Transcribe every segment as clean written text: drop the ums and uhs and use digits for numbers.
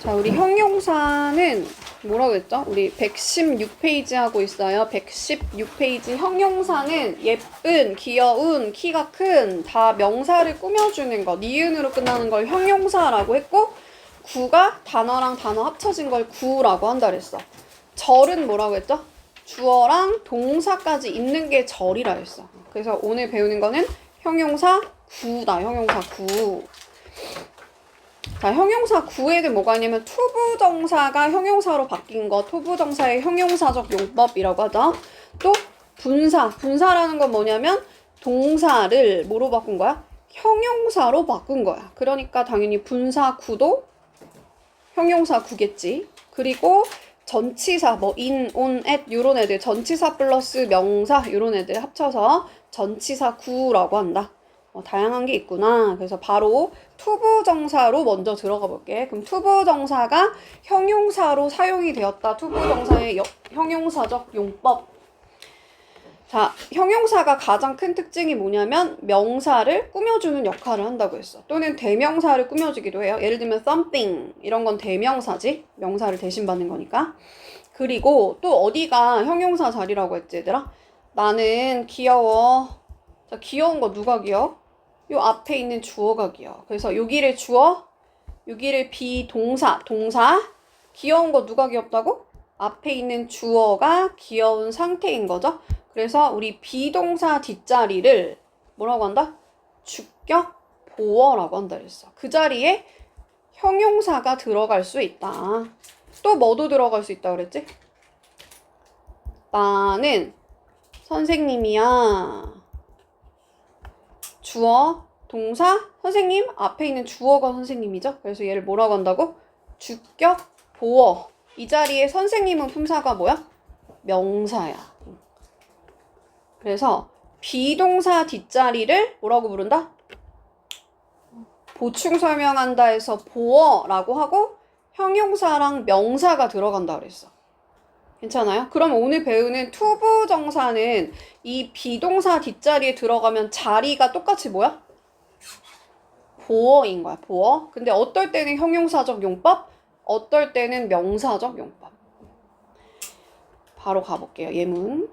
자, 우리 형용사는 뭐라고 했죠? 우리 116페이지 하고 있어요. 116페이지 형용사는 예쁜, 귀여운, 키가 큰, 다 명사를 꾸며주는 거, 니은으로 끝나는 걸 형용사라고 했고, 구가 단어랑 단어 합쳐진 걸 구라고 한다 그랬어. 절은 뭐라고 했죠? 주어랑 동사까지 있는 게 절이라 했어. 그래서 오늘 배우는 거는 형용사 구다. 형용사 구. 자, 형용사 구에는 뭐가 있냐면 투부정사가 형용사로 바뀐 거, 투부정사의 형용사적 용법이라고 하죠. 또 분사, 분사라는 건 뭐냐면 동사를 뭐로 바꾼 거야? 형용사로 바꾼 거야. 그러니까 당연히 분사 구도 형용사 구겠지. 그리고 전치사, 뭐 in, on, at 이런 애들, 전치사 플러스 명사 이런 애들 합쳐서 전치사 구라고 한다. 다양한 게 있구나. 그래서 바로 투부정사로 먼저 들어가 볼게. 그럼 투부정사가 형용사로 사용이 되었다. 투부정사의 형용사적 용법. 자, 형용사가 가장 큰 특징이 뭐냐면 명사를 꾸며주는 역할을 한다고 했어. 또는 대명사를 꾸며주기도 해요. 예를 들면 something 이런 건 대명사지. 명사를 대신받는 거니까. 그리고 또 어디가 형용사 자리라고 했지 얘들아? 나는 귀여워. 자, 귀여운 거 누가 귀여워? 요 앞에 있는 주어가 귀여워. 그래서 여기를 주어, 여기를 비동사, 동사. 귀여운 거 누가 귀엽다고? 앞에 있는 주어가 귀여운 상태인 거죠. 그래서 우리 비동사 뒷자리를 뭐라고 한다? 주격 보어라고 한다 그랬어. 그 자리에 형용사가 들어갈 수 있다. 또 뭐도 들어갈 수 있다 그랬지? 나는 선생님이야. 주어, 동사, 선생님, 앞에 있는 주어가 선생님이죠. 그래서 얘를 뭐라고 한다고? 주격 보어. 이 자리에 선생님은 품사가 뭐야? 명사야. 그래서 비동사 뒷자리를 뭐라고 부른다? 보충 설명한다 해서 보어라고 하고 형용사랑 명사가 들어간다 그랬어. 괜찮아요? 그럼 오늘 배우는 투부정사는 이 비동사 뒷자리에 들어가면 자리가 똑같이 뭐야? 보어인 거야, 보어. 근데 어떨 때는 형용사적 용법, 어떨 때는 명사적 용법. 바로 가볼게요, 예문.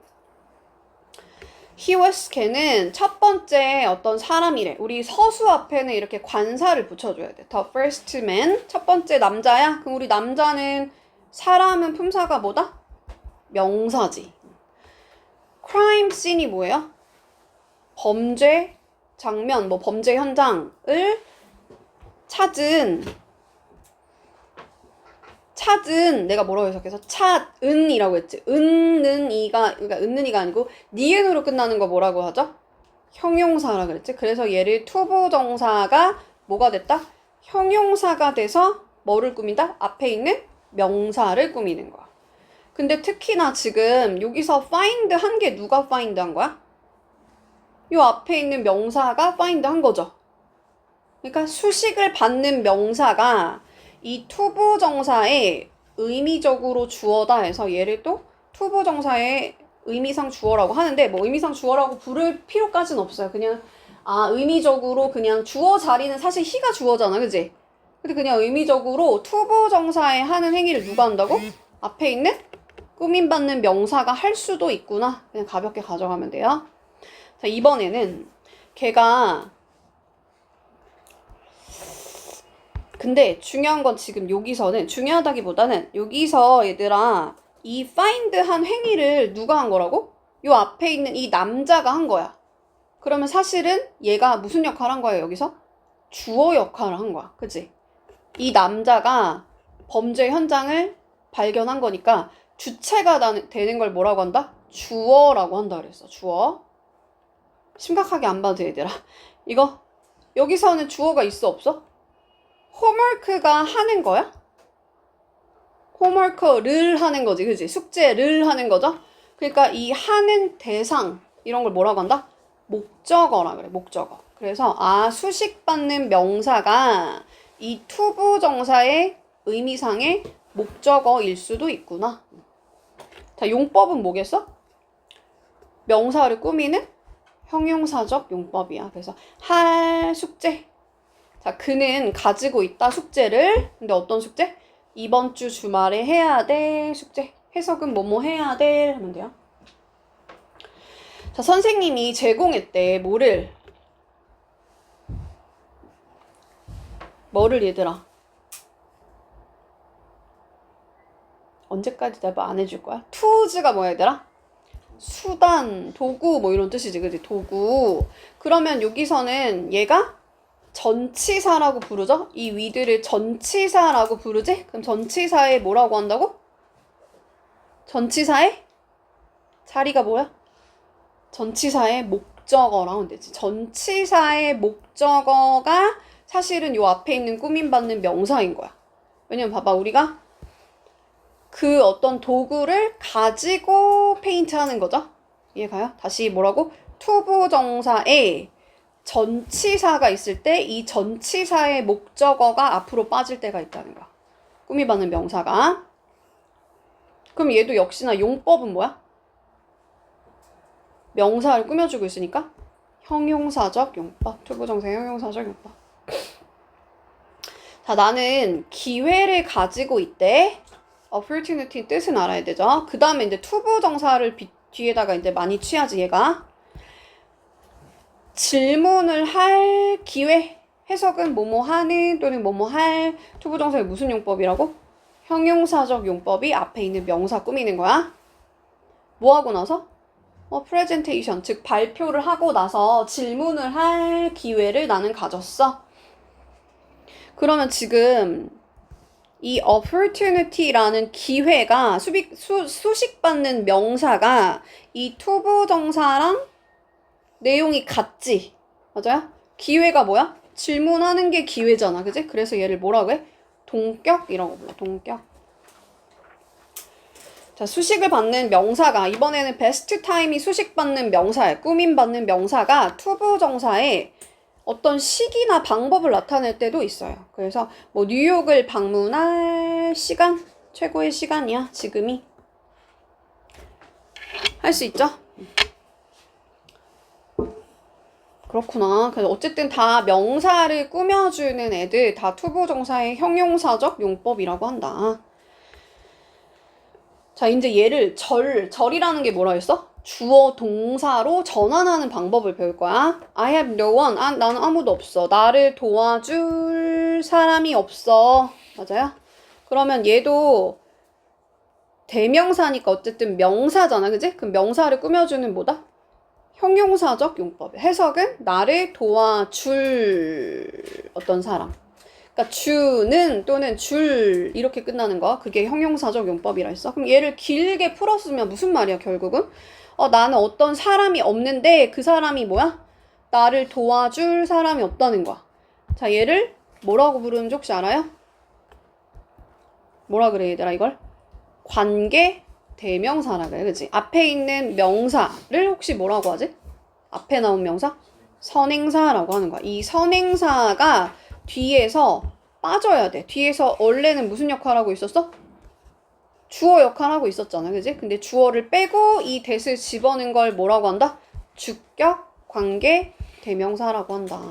He was 걔는 첫 번째 어떤 사람이래. 우리 서수 앞에는 이렇게 관사를 붙여줘야 돼. The first man, 첫 번째 남자야? 그럼 우리 남자는 사람은 품사가 뭐다? 명사지. crime scene이 뭐예요? 범죄 장면, 뭐 범죄 현장을 찾은 내가 뭐라고 해석해서 찾은이라고 했지. 은는이가 그러니까 은는이가 아니고 니은으로 끝나는 거 뭐라고 하죠? 형용사라 그랬지. 그래서 얘를 투부정사가 뭐가 됐다? 형용사가 돼서 뭐를 꾸민다? 앞에 있는 명사를 꾸미는 거야. 근데 특히나 지금 여기서 find 한 게 누가 find 한 거야? 요 앞에 있는 명사가 find 한 거죠. 그러니까 수식을 받는 명사가 이 투부정사에 의미적으로 주어다 해서 얘를 또 투부정사의 의미상 주어라고 하는데 뭐 의미상 주어라고 부를 필요까지는 없어요. 그냥 의미적으로 그냥 주어 자리는 사실 he가 주어잖아. 그지? 근데 그냥 의미적으로 투부정사에 하는 행위를 누가 한다고? 앞에 있는 꾸밈받는 명사가 할 수도 있구나. 그냥 가볍게 가져가면 돼요. 자, 이번에는 걔가 근데 중요한 건 지금 여기서는 중요하다기보다는 여기서 얘들아 이 find 한 행위를 누가 한 거라고? 요 앞에 있는 이 남자가 한 거야. 그러면 사실은 얘가 무슨 역할을 한 거예요 여기서? 주어 역할을 한 거야. 그치? 이 남자가 범죄 현장을 발견한 거니까 주체가 되는 걸 뭐라고 한다? 주어라고 한다 그랬어. 주어. 심각하게 안 봐도 돼 얘들아. 이거 여기서는 주어가 있어 없어? 홈워크가 하는 거야? 홈워크를 하는 거지. 그치? 숙제를 하는 거죠? 그러니까 이 하는 대상 이런 걸 뭐라고 한다? 목적어라 그래. 목적어. 그래서 수식받는 명사가 이 투부정사의 의미상의 목적어일 수도 있구나. 자, 용법은 뭐겠어? 명사를 꾸미는 형용사적 용법이야. 그래서 할 숙제. 자, 그는 가지고 있다 숙제를. 근데 어떤 숙제? 이번 주 주말에 해야 돼. 숙제. 해석은 뭐뭐 해야 돼. 하면 돼요. 자, 선생님이 제공했대. 뭐를 얘들아? 언제까지 대답 안 해줄 거야? tools가 뭐야 얘들아? 수단, 도구 뭐 이런 뜻이지, 그지? 도구. 그러면 여기서는 얘가 전치사라고 부르죠? 이 위드를 전치사라고 부르지? 그럼 전치사에 뭐라고 한다고? 전치사의 자리가 뭐야? 전치사의 목적어라고 하면 되지. 전치사의 목적어가 사실은 요 앞에 있는 꾸밈받는 명사인 거야. 왜냐면 봐봐, 우리가 그 어떤 도구를 가지고 페인트하는 거죠. 이해가요? 다시 뭐라고? 투부정사에 전치사가 있을 때 이 전치사의 목적어가 앞으로 빠질 때가 있다는 거야. 꾸미받는 명사가. 그럼 얘도 역시나 용법은 뭐야? 명사를 꾸며주고 있으니까 형용사적 용법. 투부정사의 형용사적 용법. 자, 나는 기회를 가지고 있대. opportunity 뜻은 알아야 되죠. 그 다음에 이제 투부정사를 뒤에다가 이제 많이 취하지, 얘가. 질문을 할 기회. 해석은 뭐뭐 하는 또는 뭐뭐 할. 투부정사의 무슨 용법이라고? 형용사적 용법이 앞에 있는 명사 꾸미는 거야. 뭐 하고 나서? presentation, 즉 발표를 하고 나서 질문을 할 기회를 나는 가졌어. 그러면 지금 이 opportunity라는 기회가 수식받는 명사가 이 투부정사랑 내용이 같지? 맞아요? 기회가 뭐야? 질문하는 게 기회잖아, 그지? 그래서 얘를 뭐라고 해? 동격이라고 불러, 동격. 자, 수식을 받는 명사가 이번에는 best time이 수식받는 명사야. 꾸밈받는 명사가 투부정사에 어떤 시기나 방법을 나타낼 때도 있어요. 그래서 뭐 뉴욕을 방문할 시간, 최고의 시간이야, 지금이. 할 수 있죠? 그렇구나. 그래서 어쨌든 다 명사를 꾸며주는 애들 다 투부정사의 형용사적 용법이라고 한다. 자, 이제 얘를 절이라는 게 뭐라 했어? 주어 동사로 전환하는 방법을 배울 거야. I have no one. 나는 아무도 없어. 나를 도와줄 사람이 없어. 맞아요? 그러면 얘도 대명사니까 어쨌든 명사잖아, 그지? 그럼 명사를 꾸며주는 뭐다? 형용사적 용법. 해석은 나를 도와줄 어떤 사람. 그러니까 주는 또는 줄 이렇게 끝나는 거. 그게 형용사적 용법이라 했어. 그럼 얘를 길게 풀었으면 무슨 말이야, 결국은? 나는 어떤 사람이 없는데 그 사람이 뭐야? 나를 도와줄 사람이 없다는 거야. 자, 얘를 뭐라고 부르는지 혹시 알아요? 뭐라 그래, 얘들아, 이걸? 관계 대명사라 그래, 그치? 앞에 있는 명사를 혹시 뭐라고 하지? 앞에 나온 명사? 선행사라고 하는 거야. 이 선행사가 뒤에서 빠져야 돼. 뒤에서 원래는 무슨 역할을 하고 있었어? 주어 역할을 하고 있었잖아, 그지? 근데 주어를 빼고 이 that을 집어넣은 걸 뭐라고 한다? 주격, 관계, 대명사라고 한다.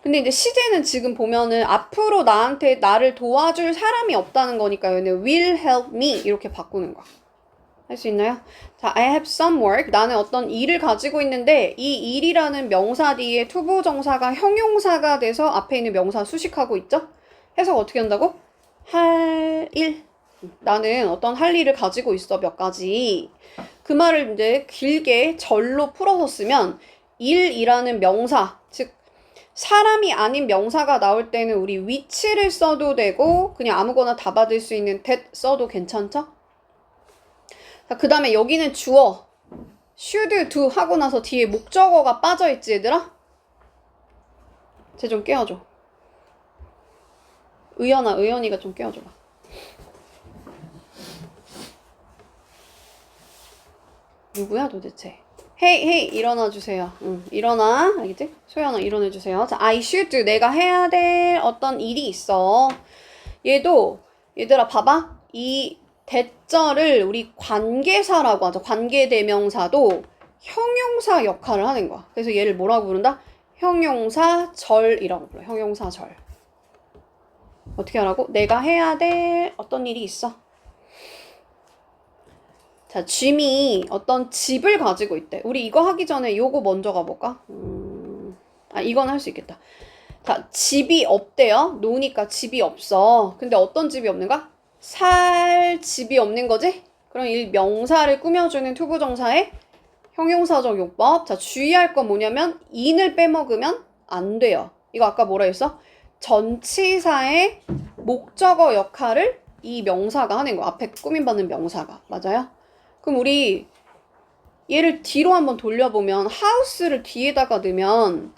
근데 이제 시제는 지금 보면은 앞으로 나를 도와줄 사람이 없다는 거니까 얘는 will help me 이렇게 바꾸는 거야. 할 수 있나요? 자, I have some work. 나는 어떤 일을 가지고 있는데 이 일이라는 명사 뒤에 투부정사가 형용사가 돼서 앞에 있는 명사 수식하고 있죠? 해석 어떻게 한다고? 할 일. 나는 어떤 할 일을 가지고 있어, 몇 가지. 그 말을 이제 길게 절로 풀어서 쓰면 일이라는 명사, 즉 사람이 아닌 명사가 나올 때는 우리 위치를 써도 되고 그냥 아무거나 다 받을 수 있는 that 써도 괜찮죠? 자, 그 다음에 여기는 주어 should do 하고 나서 뒤에 목적어가 빠져있지, 얘들아? 쟤 좀 깨워줘. 의연이가 좀 깨워줘봐. 누구야 도대체? 헤이 일어나주세요. 응, 일어나. 알겠지? 소연아 일어나주세요. 자, I should do. 내가 해야 될 어떤 일이 있어. 얘들아 봐봐. 이 대절을 우리 관계사라고 하죠. 관계대명사도 형용사 역할을 하는 거야. 그래서 얘를 뭐라고 부른다? 형용사절이라고 불러. 형용사절. 어떻게 하라고? 내가 해야 될 어떤 일이 있어. 자, 짐이 어떤 집을 가지고 있대. 우리 이거 하기 전에 요거 먼저 가볼까? 이건 할 수 있겠다. 자, 집이 없대요. 노니까 집이 없어. 근데 어떤 집이 없는가? 살 집이 없는 거지? 그럼 이 명사를 꾸며주는 투부정사의 형용사적 용법. 자, 주의할 건 뭐냐면 in을 빼먹으면 안 돼요. 이거 아까 뭐라 했어? 전치사의 목적어 역할을 이 명사가 하는 거야. 앞에 꾸밈받는 명사가. 맞아요? 그럼 우리 얘를 뒤로 한번 돌려보면 house를 뒤에다가 넣으면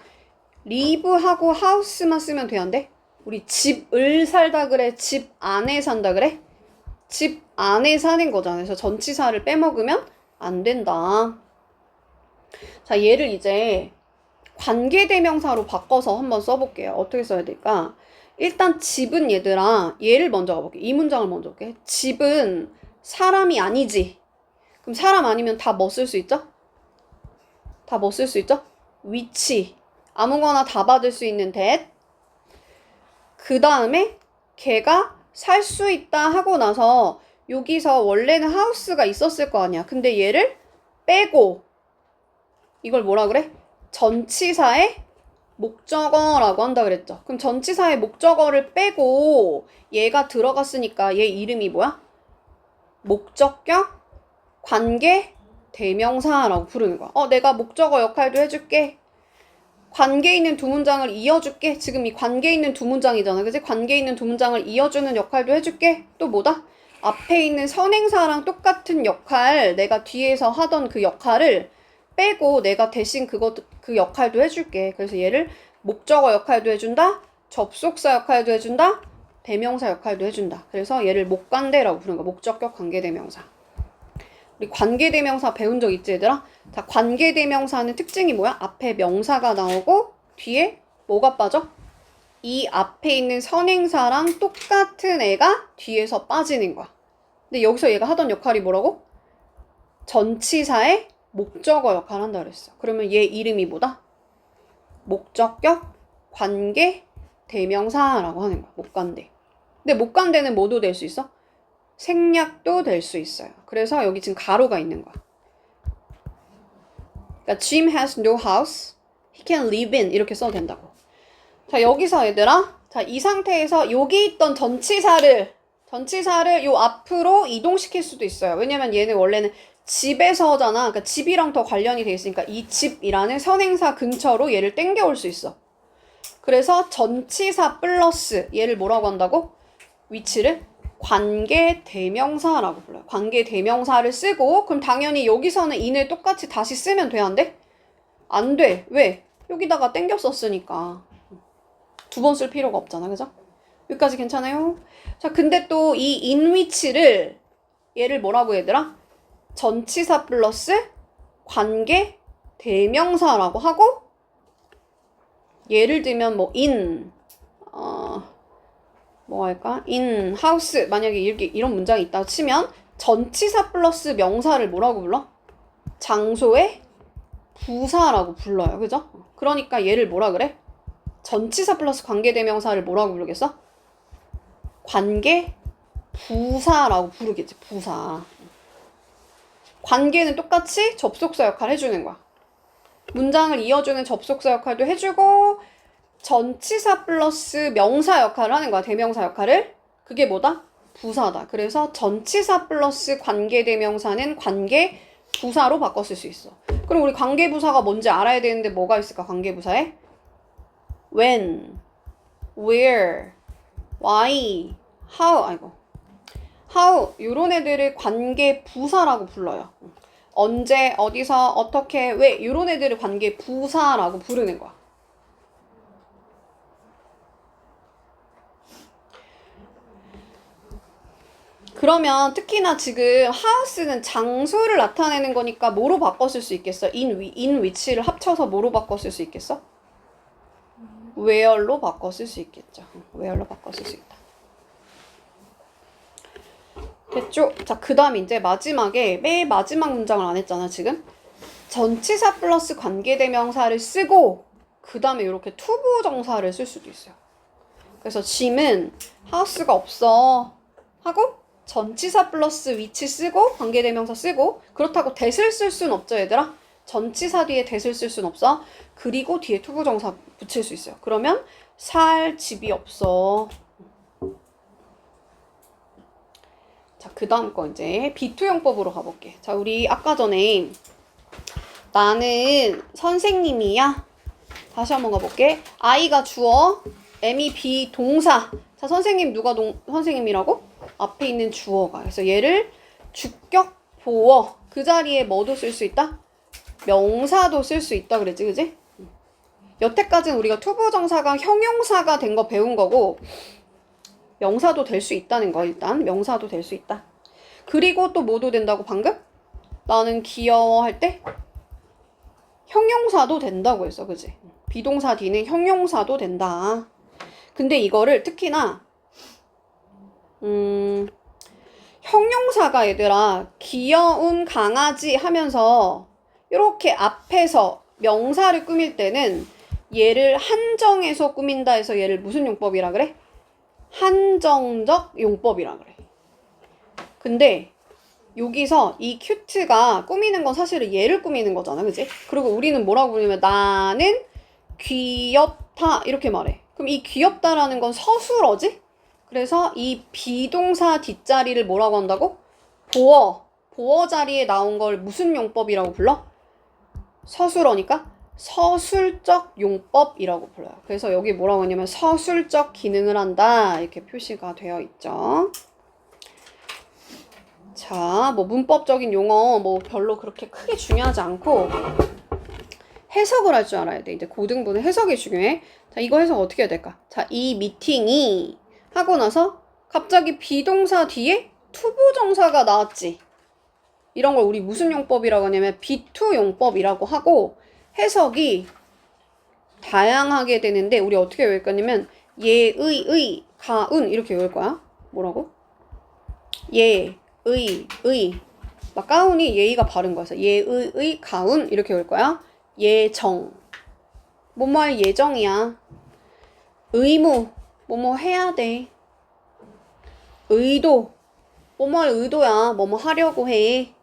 live하고 house만 쓰면 돼, 안 돼? 우리 집을 살다 그래? 집 안에 산다 그래? 집 안에 사는 거잖아. 그래서 전치사를 빼먹으면 안 된다. 자, 얘를 이제 관계대명사로 바꿔서 한번 써볼게요. 어떻게 써야 될까? 일단 집은 얘들아, 얘를 먼저 가볼게. 이 문장을 먼저 볼게. 집은 사람이 아니지. 그럼 사람 아니면 다 뭐 쓸 수 있죠? 다 뭐 쓸 수 있죠? 위치. 아무거나 다 받을 수 있는 that. 그 다음에 걔가 살 수 있다 하고 나서 여기서 원래는 하우스가 있었을 거 아니야. 근데 얘를 빼고 이걸 뭐라 그래? 전치사의 목적어라고 한다 그랬죠. 그럼 전치사의 목적어를 빼고 얘가 들어갔으니까 얘 이름이 뭐야? 목적격 관계 대명사라고 부르는 거야. 내가 목적어 역할도 해줄게. 관계 있는 두 문장을 이어줄게. 지금 이 관계 있는 두 문장이잖아. 그치? 관계 있는 두 문장을 이어주는 역할도 해줄게. 또 뭐다? 앞에 있는 선행사랑 똑같은 역할, 내가 뒤에서 하던 그 역할을 빼고 내가 대신 그 역할도 해줄게. 그래서 얘를 목적어 역할도 해준다. 접속사 역할도 해준다. 대명사 역할도 해준다. 그래서 얘를 목관대라고 부르는 거야. 목적격 관계대명사. 우리 관계대명사 배운 적 있지 얘들아? 자, 관계대명사는 특징이 뭐야? 앞에 명사가 나오고 뒤에 뭐가 빠져? 이 앞에 있는 선행사랑 똑같은 애가 뒤에서 빠지는 거야. 근데 여기서 얘가 하던 역할이 뭐라고? 전치사의 목적어 역할을 한다 그랬어. 그러면 얘 이름이 뭐다? 목적격 관계 대명사라고 하는 거야. 목관대. 근데 목관대는 뭐도 될 수 있어? 생략도 될 수 있어요. 그래서 여기 지금 가로가 있는 거야. 그러니까 Jim has no house. He can live in. 이렇게 써도 된다고. 자, 여기서 얘들아. 자, 이 상태에서 여기 있던 전치사를 요 앞으로 이동시킬 수도 있어요. 왜냐면 얘는 원래는 집에서잖아. 그러니까 집이랑 더 관련이 돼 있으니까 이 집이라는 선행사 근처로 얘를 땡겨올 수 있어. 그래서 전치사 플러스 얘를 뭐라고 한다고? 위치를 관계 대명사라고 불러요. 관계 대명사를 쓰고 그럼 당연히 여기서는 in을 똑같이 다시 쓰면 돼, 안 돼? 안 돼. 왜? 여기다가 땡겨 썼으니까. 두 번 쓸 필요가 없잖아. 그죠? 여기까지 괜찮아요? 자, 근데 또 이 in which를 얘를 뭐라고 얘들아? 전치사 플러스 관계 대명사라고 하고 예를 들면 뭐 in 뭐 할까? in house 만약에 이런 문장이 있다 치면 전치사 플러스 명사를 뭐라고 불러? 장소의 부사라고 불러요. 그죠? 그러니까 얘를 뭐라 그래? 전치사 플러스 관계대명사를 뭐라고 부르겠어? 관계 부사라고 부르겠지. 부사. 관계는 똑같이 접속사 역할 해주는 거야. 문장을 이어주는 접속사 역할도 해주고 전치사 플러스 명사 역할을 하는 거야. 대명사 역할을. 그게 뭐다? 부사다. 그래서 전치사 플러스 관계대명사는 관계 부사로 바꿔 쓸 수 있어. 그럼 우리 관계부사가 뭔지 알아야 되는데 뭐가 있을까? 관계부사에 when, where, why, how, how 이런 애들을 관계부사라고 불러요. 언제, 어디서, 어떻게, 왜 이런 애들을 관계부사라고 부르는 거야. 그러면 특히나 지금 house는 장소를 나타내는 거니까 뭐로 바꿨을 수 있겠어? in which를 합쳐서 뭐로 바꿨을 수 있겠어? where로 바꿨을 수 있겠죠. where로 바꿨을 수 있다. 됐죠? 자, 그 다음 이제 마지막에 맨 마지막 문장을 안 했잖아 지금. 전치사 플러스 관계대명사를 쓰고 그 다음에 이렇게 투부정사를 쓸 수도 있어요. 그래서 짐은 하우스가 없어 하고 전치사 플러스 위치 쓰고 관계대명사 쓰고 그렇다고 that을 쓸 순 없죠 얘들아. 전치사 뒤에 that을 쓸 순 없어. 그리고 뒤에 투부정사 붙일 수 있어요. 그러면 살 집이 없어. 자, 그 다음 거 이제 비투용법으로 가볼게. 자, 우리 아까 전에 나는 선생님이야. 다시 한번 가볼게. I가 주어, M이 비동사. 자, 선생님 누가 선생님이라고? 앞에 있는 주어가. 그래서 얘를 주격 보어. 그 자리에 뭐도 쓸 수 있다? 명사도 쓸 수 있다 그랬지, 그지? 여태까지는 우리가 투부정사가 형용사가 된 거 배운 거고 명사도 될 수 있다는 거. 일단 명사도 될 수 있다. 그리고 또 뭐도 된다고 방금? 나는 귀여워할 때 형용사도 된다고 했어, 그지? 비동사 뒤는 형용사도 된다. 근데 이거를 특히나 형용사가 얘들아 귀여운 강아지 하면서 이렇게 앞에서 명사를 꾸밀 때는 얘를 한정해서 꾸민다 해서 얘를 무슨 용법이라 그래? 한정적 용법이라 그래. 근데 여기서 이 큐트가 꾸미는 건 사실은 얘를 꾸미는 거잖아, 그지? 그리고 우리는 뭐라고 부르냐면 나는 귀엽다 이렇게 말해. 그럼 이 귀엽다라는 건 서술어지? 그래서 이 비동사 뒷자리를 뭐라고 한다고? 보어. 보어 자리에 나온 걸 무슨 용법이라고 불러? 서술어니까 서술적 용법이라고 불러요. 그래서 여기 뭐라고 하냐면 서술적 기능을 한다 이렇게 표시가 되어 있죠. 자, 뭐 문법적인 용어 뭐 별로 그렇게 크게 중요하지 않고 해석을 할 줄 알아야 돼. 이제 고등부는 해석이 중요해. 자, 이거 해석 어떻게 해야 될까? 자, 이 미팅이 하고 나서 갑자기 비동사 뒤에 투부정사가 나왔지. 이런 걸 우리 무슨 용법이라고 하냐면 비투 용법이라고 하고 해석이 다양하게 되는데 우리 어떻게 외울 거냐면 예의, 가은 이렇게 외울 거야. 뭐라고? 예의, 막 가운이 예의가 바른 거여서 예의, 가운 이렇게 외울 거야. 예정, 뭐뭐 할 예정이야. 의무, 뭐뭐 해야 돼. 의도, 뭐뭐 할 의도야. 뭐뭐 하려고 해.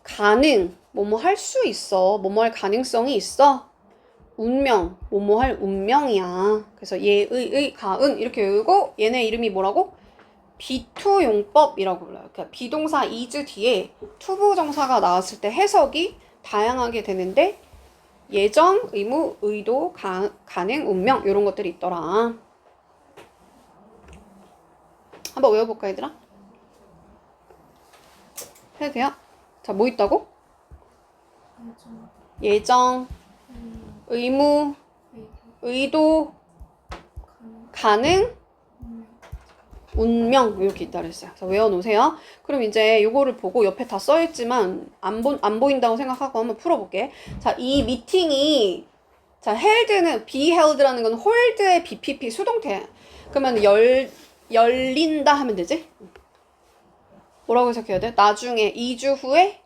가능, 뭐뭐 할 수 있어. 뭐뭐 할 가능성이 있어. 운명, 뭐뭐 할 운명이야. 그래서 예의, 가은 이렇게 외우고 얘네 이름이 뭐라고? 비투용법이라고 불러요. 그러니까 비동사 is 뒤에 투부정사가 나왔을 때 해석이 다양하게 되는데 예정, 의무, 의도, 가능, 운명 이런 것들이 있더라. 한번 외워볼까 얘들아? 해도 돼요? 자, 뭐 있다고? 예정, 의무, 의도, 가능, 운명 이렇게 있다 그랬어요. 그래서 외워놓으세요. 그럼 이제 요거를 보고 옆에 다 써있지만 안 보인다고 생각하고 한번 풀어볼게. 자, 이 미팅이 자, held는 be held라는 건 hold의 BPP 수동태야. 그러면 열린다 하면 되지? 뭐라고 해석해야 돼? 나중에 2주 후에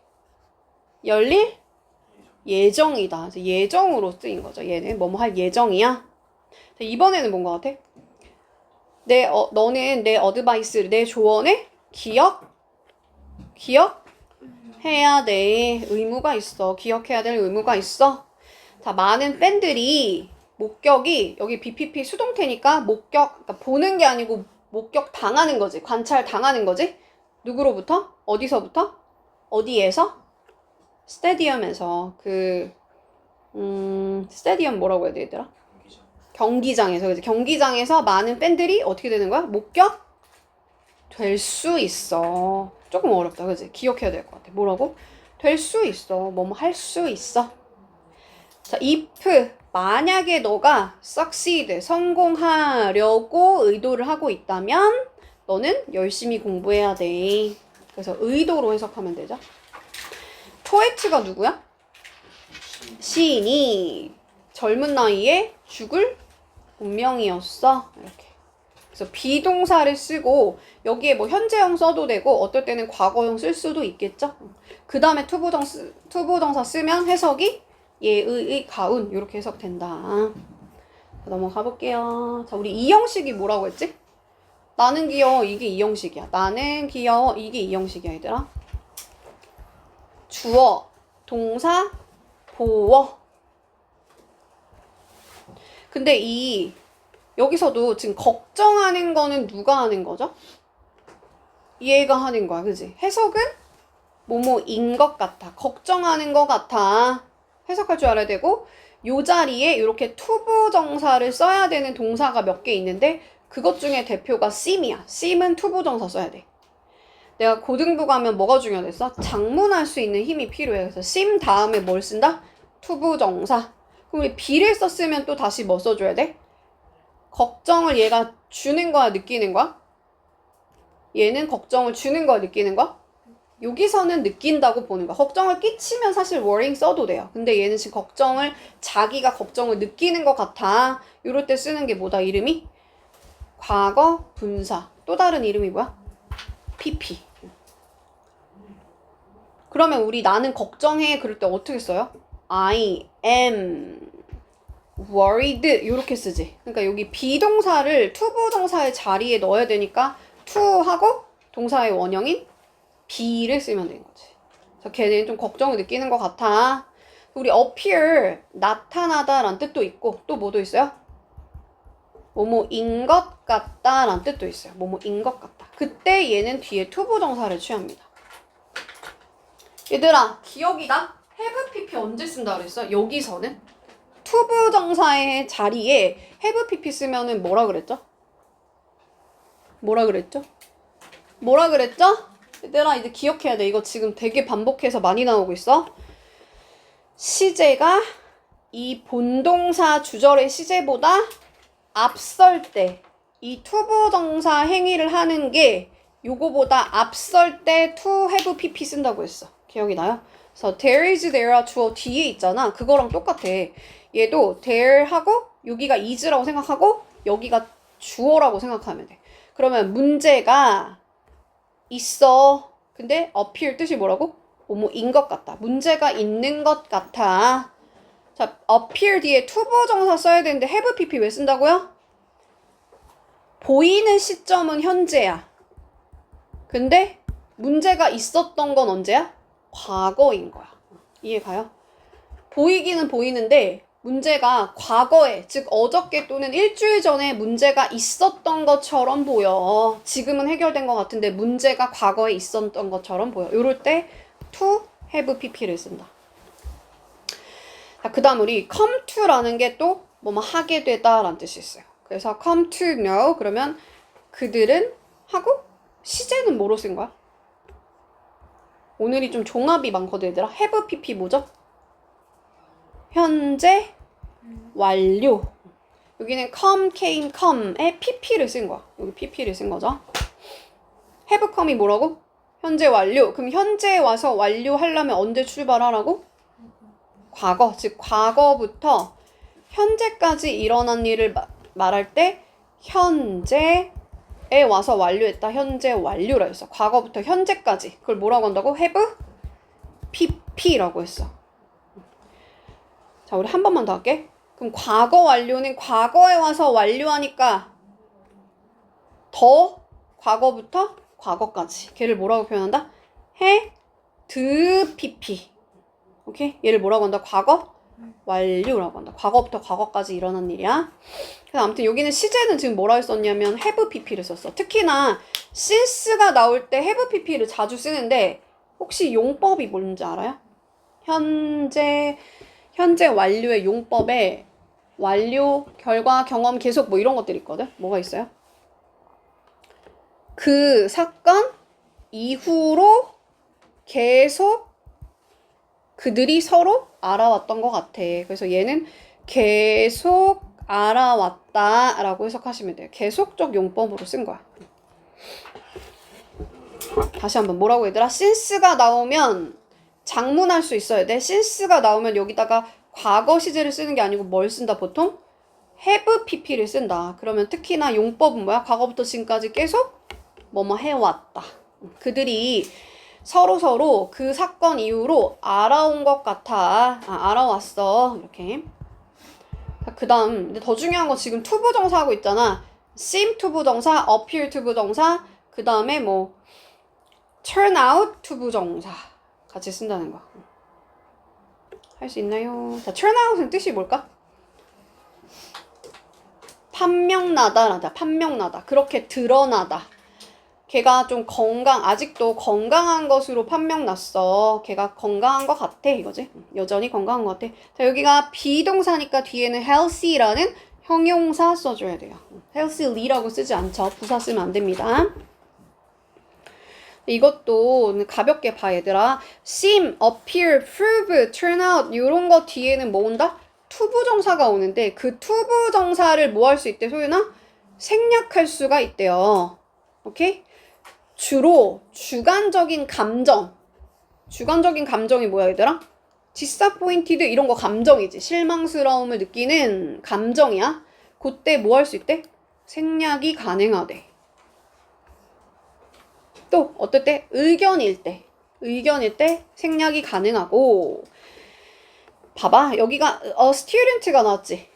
열릴 예정이다. 예정으로 쓰인 거죠. 얘는 뭐뭐 할 예정이야. 이번에는 뭔 것 같아? 너는 내 어드바이스, 내 조언에 기억해야 돼. 의무가 있어. 기억해야 될 의무가 있어. 자, 많은 팬들이 목격이 여기 BPP 수동태니까 그러니까 보는 게 아니고 목격 당하는 거지. 관찰 당하는 거지. 누구로부터? 어디서부터? 어디에서? 스테디움에서 스테디움 뭐라고 해야 돼 얘들아? 경기장에서. 그래서 경기장에서 많은 팬들이 어떻게 되는 거야? 목격 될 수 있어. 조금 어렵다, 그지? 기억해야 될 것 같아. 뭐라고? 될 수 있어. 뭐뭐 할 수 있어. 자, if 만약에 너가 succeed 성공하려고 의도를 하고 있다면 너는 열심히 공부해야 돼. 그래서 의도로 해석하면 되죠. 포에트가 누구야? 시인이 젊은 나이에 죽을 운명이었어. 이렇게. 그래서 비동사를 쓰고 여기에 뭐 현재형 써도 되고 어떨 때는 과거형 쓸 수도 있겠죠. 그 다음에 투부정사 쓰면 해석이 예의, 가운 이렇게 해석된다. 넘어가 볼게요. 자, 우리 이 형식이 뭐라고 했지? 나는 귀여워. 이게 이 형식이야. 나는 귀여워. 이게 이 형식이야, 얘들아. 주어, 동사, 보어. 근데 여기서도 지금 걱정하는 거는 누가 하는 거죠? 얘가 하는 거야, 그지? 해석은 뭐뭐인 것 같아. 걱정하는 것 같아. 해석할 줄 알아야 되고, 요 자리에 이렇게 투부정사를 써야 되는 동사가 몇 개 있는데, 그것 중에 대표가 seem이야. seem은 투부정사 써야 돼. 내가 고등부 가면 뭐가 중요했어? 장문할 수 있는 힘이 필요해. 그래서 seem 다음에 뭘 쓴다? 투부정사. 그럼 우리 be를 썼으면 또 다시 뭐 써줘야 돼? 걱정을 얘가 주는 거야, 느끼는 거야? 얘는 걱정을 주는 거야, 느끼는 거야? 여기서는 느낀다고 보는 거야. 걱정을 끼치면 사실 worrying 써도 돼요. 근데 얘는 지금 자기가 걱정을 느끼는 것 같아. 이럴 때 쓰는 게 뭐다, 이름이? 과거 분사. 또 다른 이름이 뭐야? PP. 그러면 우리 나는 걱정해. 그럴 때 어떻게 써요? I am worried. 이렇게 쓰지. 그러니까 여기 비동사를 투부정사의 자리에 넣어야 되니까 to 하고 동사의 원형인 be를 쓰면 되는 거지. 그래서 걔는 좀 걱정을 느끼는 것 같아. 우리 appear, 나타나다 라는 뜻도 있고 또 뭐도 있어요? 뭐뭐인 것 같다 라는 뜻도 있어요. 뭐뭐인 것 같다. 그때 얘는 뒤에 투부정사를 취합니다. 얘들아, 기억이다. have pp 언제 쓴다 그랬어? 여기서는 투부정사의 자리에 have pp 쓰면은 뭐라 그랬죠? 뭐라 그랬죠? 얘들아, 이제 기억해야 돼. 이거 지금 되게 반복해서 많이 나오고 있어. 시제가 이 본동사 주절의 시제보다 앞설 때 이 투부정사 행위를 하는 게 요거보다 앞설 때 to have pp 쓴다고 했어. 기억이 나요? 그래서 there is, there야 주어 뒤에 있잖아. 그거랑 똑같아. 얘도 there 하고 여기가 is라고 생각하고 여기가 주어라고 생각하면 돼. 그러면 문제가 있어. 근데 appear 뜻이 뭐라고? 뭐뭐인 것 같다. 문제가 있는 것 같아. 자, appear 뒤에 투부정사 써야 되는데 have pp 왜 쓴다고요? 보이는 시점은 현재야. 근데 문제가 있었던 건 언제야? 과거인 거야. 이해가요? 보이기는 보이는데 문제가 과거에, 즉 어저께 또는 일주일 전에 문제가 있었던 것처럼 보여. 지금은 해결된 것 같은데 문제가 과거에 있었던 것처럼 보여. 이럴 때 to have pp를 쓴다. 자, 그 다음 우리 come to라는 게 또 뭐뭐 하게 되다 라는 뜻이 있어요. 그래서 come to know 그러면 그들은 하고 시제는 뭐로 쓴 거야? 오늘이 좀 종합이 많거든 얘들아. have pp 뭐죠? 현재 완료. 여기는 come, came, come에 pp를 쓴 거야. 여기 pp를 쓴 거죠. have come이 뭐라고? 현재 완료. 그럼 현재에 와서 완료하려면 언제 출발하라고? 과거. 즉 과거부터 현재까지 일어난 일을 말할 때 현재에 와서 완료했다. 현재 완료라 했어. 과거부터 현재까지. 그걸 뭐라고 한다고? have pp라고 했어. 자, 우리 한 번만 더 할게. 그럼 과거 완료는 과거에 와서 완료하니까 더 과거부터 과거까지. 걔를 뭐라고 표현한다? had pp. 오케이? 얘를 뭐라고 한다? 과거 완료라고 한다. 과거부터 과거까지 일어난 일이야. 그래서 아무튼 여기는 시제는 지금 뭐라고 썼냐면 have pp를 썼어. 특히나 since가 나올 때 have pp를 자주 쓰는데 혹시 용법이 뭔지 알아요? 현재 완료의 용법에 완료, 결과, 경험, 계속 뭐 이런 것들이 있거든? 뭐가 있어요? 그 사건 이후로 계속 그들이 서로 알아왔던 것 같아. 그래서 얘는 계속 알아왔다 라고 해석하시면 돼요. 계속적 용법으로 쓴 거야. 다시 한번 뭐라고 얘들아? since가 나오면 장문할 수 있어야 돼. since가 나오면 여기다가 과거 시제를 쓰는 게 아니고 뭘 쓴다 보통? have pp를 쓴다. 그러면 특히나 용법은 뭐야? 과거부터 지금까지 계속 뭐뭐 해왔다. 그들이 서로 그 사건 이후로 알아온 것 같아. 알아왔어. 이렇게. 자, 그 다음 근데 더 중요한 거 지금 투부정사 하고 있잖아. seem 투부정사, appear 투부정사, 그 다음에 뭐 turn out 투부정사 같이 쓴다는 거. 할 수 있나요? 자, turn out은 뜻이 뭘까? 판명나다라다. 판명나다. 그렇게 드러나다. 걔가 좀 아직도 건강한 것으로 판명났어. 걔가 건강한 것 같아. 이거지? 여전히 건강한 것 같아. 자, 여기가 비동사니까 뒤에는 healthy라는 형용사 써줘야 돼요. healthy라고 쓰지 않죠. 부사 쓰면 안 됩니다. 이것도 가볍게 봐, 얘들아. seem, appear, prove, turn out 이런 거 뒤에는 뭐 온다? 투부정사가 오는데 그 투부정사를 뭐 할 수 있대, 소윤아? 생략할 수가 있대요. 오케이? 주로 주관적인 감정이 뭐야, 얘들아? disappointed 이런 거 감정이지. 실망스러움을 느끼는 감정이야. 그때 뭐 할 수 있대? 생략이 가능하대. 또 어떨 때? 의견일 때 생략이 가능하고. 봐봐, 여기가 student가 나왔지.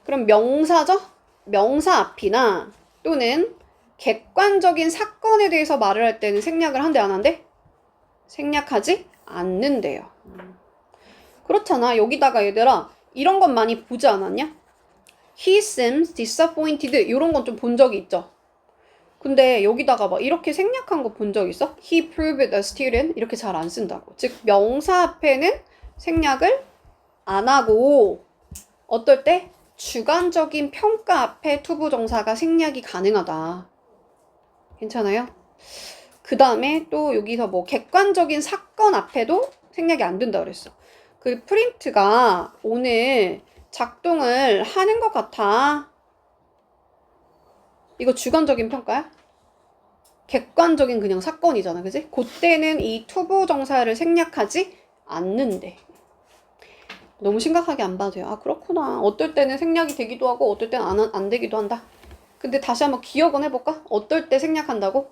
그럼 명사죠? 명사 앞이나 또는 객관적인 사건에 대해서 말을 할 때는 생략을 한대, 안 한대? 생략하지 않는데요. 그렇잖아. 여기다가 얘들아 이런 건 많이 보지 않았냐? He seems disappointed 이런 건 좀 본 적이 있죠. 근데 여기다가 막 이렇게 생략한 거 본 적 있어? He proved a student 이렇게 잘 안 쓴다고. 즉 명사 앞에는 생략을 안 하고 어떨 때? 주관적인 평가 앞에 투부정사가 생략이 가능하다. 괜찮아요? 그 다음에 또 여기서 뭐 객관적인 사건 앞에도 생략이 안 된다 그랬어. 그 프린트가 오늘 작동을 하는 것 같아. 이거 주관적인 평가야? 객관적인 그냥 사건이잖아, 그지? 그때는 이 투부정사를 생략하지 않는데. 너무 심각하게 안 봐도 돼요. 아, 그렇구나. 어떨 때는 생략이 되기도 하고 어떨 때는 안 되기도 한다. 근데 다시 한번 기억은 해볼까? 어떨 때 생략한다고?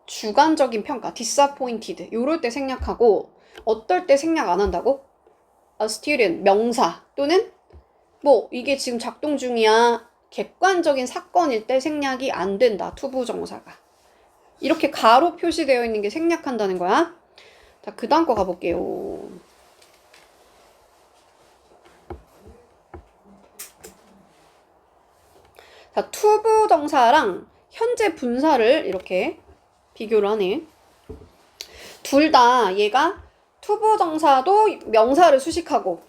주관적인 평가, disappointed 요럴 때 생략하고 어떨 때 생략 안 한다고? A student, 명사 또는 뭐 이게 지금 작동 중이야. 객관적인 사건일 때 생략이 안 된다. 투부정사가. 이렇게 가로 표시되어 있는 게 생략한다는 거야. 자, 그 다음 거 가볼게요. 자, 투부정사랑 현재 분사를 이렇게 비교를 하네. 둘 다 얘가 투부정사도 명사를 수식하고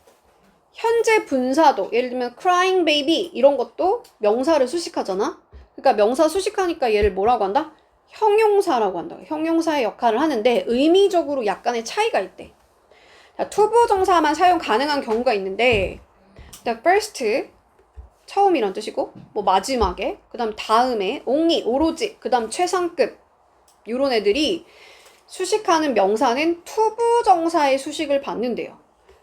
현재 분사도 예를 들면 crying baby 이런 것도 명사를 수식하잖아. 그러니까 명사 수식하니까 얘를 뭐라고 한다? 형용사라고 한다. 형용사의 역할을 하는데 의미적으로 약간의 차이가 있대. 자, 투부정사만 사용 가능한 경우가 있는데 the first 처음이란 뜻이고 뭐 마지막에 그 다음 다음에 only 오로지 그 다음 최상급 요런 애들이 수식하는 명사는 투부정사의 수식을 받는데요.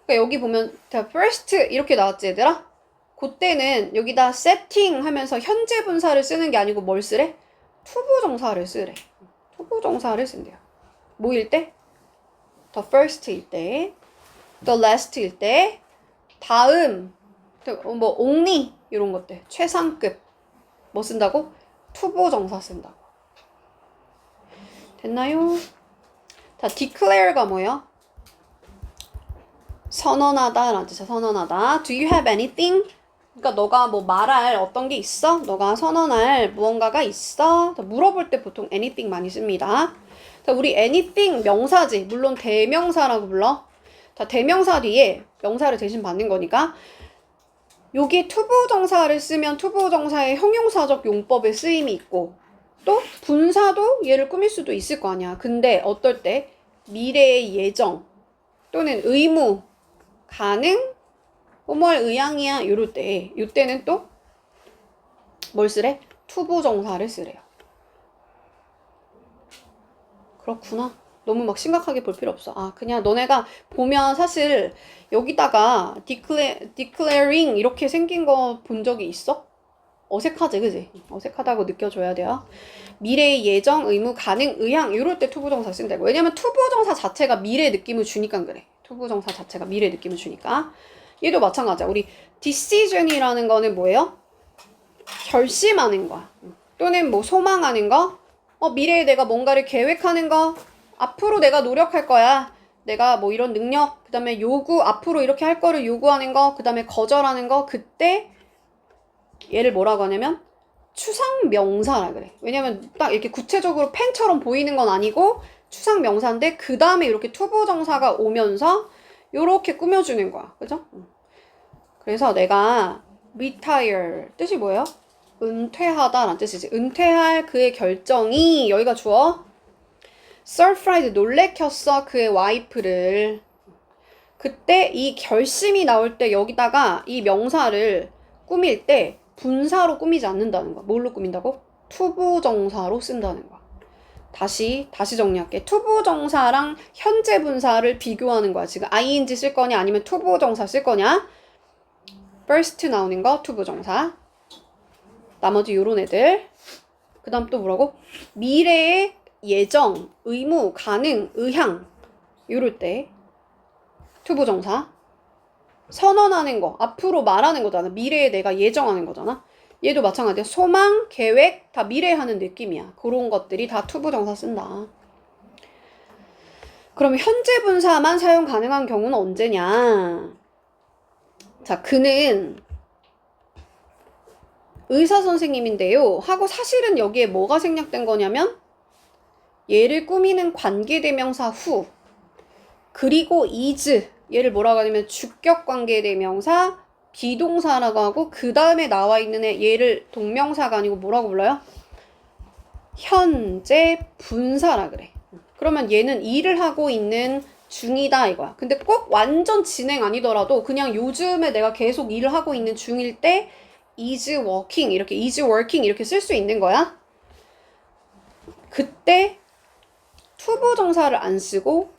그러니까 여기 보면 the first 이렇게 나왔지, 얘들아? 그때는 여기다 setting 하면서 현재 분사를 쓰는 게 아니고 뭘 쓰래? 투부정사를 쓰래. 투부정사를 쓴대요. 뭐일 때? the first일 때, the last일 때, 다음, 뭐 only 이런 것들, 최상급 뭐 쓴다고? 투부정사 쓴다고. 됐나요? 자, declare가 뭐예요? 선언하다 라는 뜻이야. 선언하다. Do you have anything? 그러니까 너가 뭐 말할 어떤 게 있어? 너가 선언할 무언가가 있어? 자, 물어볼 때 보통 anything 많이 씁니다. 자, 우리 anything 명사지. 물론 대명사라고 불러. 자, 대명사 뒤에 명사를 대신 받는 거니까 여기 투부정사를 쓰면 투부정사의 형용사적 용법의 쓰임이 있고 또 분사도 얘를 꾸밀 수도 있을 거 아니야. 근데 어떨 때 미래의 예정 또는 의무, 가능, 뭐 할 의향이야 이럴 때 이때는 또 뭘 쓰래? 투부정사를 쓰래요. 그렇구나. 너무 막 심각하게 볼 필요 없어. 아, 그냥 너네가 보면 사실 여기다가 declaring 이렇게 생긴 거 본 적이 있어? 어색하지, 그지? 어색하다고 느껴줘야 돼요. 미래의 예정, 의무, 가능, 의향 이럴 때 투부정사 쓴다고. 왜냐면 투부정사 자체가 미래 느낌을 주니까 그래. 투부정사 자체가 미래 느낌을 주니까. 얘도 마찬가지야. 우리 decision이라는 거는 뭐예요? 결심하는 거야. 또는 뭐 소망하는 거, 미래에 내가 뭔가를 계획하는 거, 앞으로 내가 노력할 거야. 내가 뭐 이런 능력, 그 다음에 요구, 앞으로 이렇게 할 거를 요구하는 거, 그 다음에 거절하는 거, 그때 얘를 뭐라고 하냐면 추상명사라 그래. 왜냐면 딱 이렇게 구체적으로 펜처럼 보이는 건 아니고 추상명사인데 그 다음에 이렇게 투부정사가 오면서 요렇게 꾸며주는 거야. 그죠? 그래서 내가 retire 뜻이 뭐예요? 은퇴하다라는 뜻이지. 은퇴할 그의 결정이 여기가 주어 surprise 놀래켰어 그의 와이프를. 그때 이 결심이 나올 때 여기다가 이 명사를 꾸밀 때 분사로 꾸미지 않는다는 거야. 뭘로 꾸민다고? 투부정사로 쓴다는 거야. 다시 정리할게. 투부정사랑 현재 분사를 비교하는 거야. 지금 ing 쓸 거냐 아니면 투부정사 쓸 거냐. first 나오는 거 투부정사. 나머지 요런 애들. 그 다음 또 뭐라고? 미래의 예정, 의무, 가능, 의향 요럴 때 투부정사. 선언하는 거, 앞으로 말하는 거잖아. 미래에 내가 예정하는 거잖아. 얘도 마찬가지야. 소망, 계획 다 미래에 하는 느낌이야. 그런 것들이 다 투부정사 쓴다. 그럼 현재 분사만 사용 가능한 경우는 언제냐? 자, 그는 의사 선생님인데요. 하고 사실은 여기에 뭐가 생략된 거냐면 얘를 꾸미는 관계대명사 후 그리고 is 얘를 뭐라고 하냐면 주격관계대명사 비동사라고 하고 그 다음에 나와 있는 얘를 동명사가 아니고 뭐라고 불러요? 현재 분사라 그래. 그러면 얘는 일을 하고 있는 중이다 이거야. 근데 꼭 완전 진행 아니더라도 그냥 요즘에 내가 계속 일을 하고 있는 중일 때 is working 이렇게 쓸 수 있는 거야. 그때 투부정사를 안 쓰고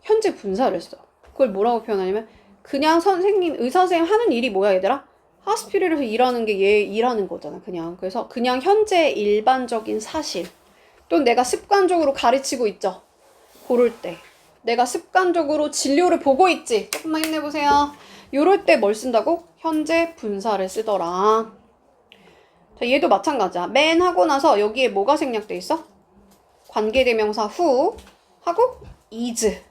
현재 분사를 써. 그걸 뭐라고 표현하냐면 그냥 의사 선생님 하는 일이 뭐야 얘들아? 하스피ટલ에서 일하는 게 얘 일하는 거잖아. 그래서 그냥 현재 일반적인 사실 또는 내가 습관적으로 가르치고 있죠. 그럴 때 내가 습관적으로 진료를 보고 있지. 조금만 힘내보세요. 요럴 때 뭘 쓴다고? 현재 분사를 쓰더라. 자, 얘도 마찬가지야. 맨 하고 나서 여기에 뭐가 생략돼 있어? 관계대명사 후 하고 is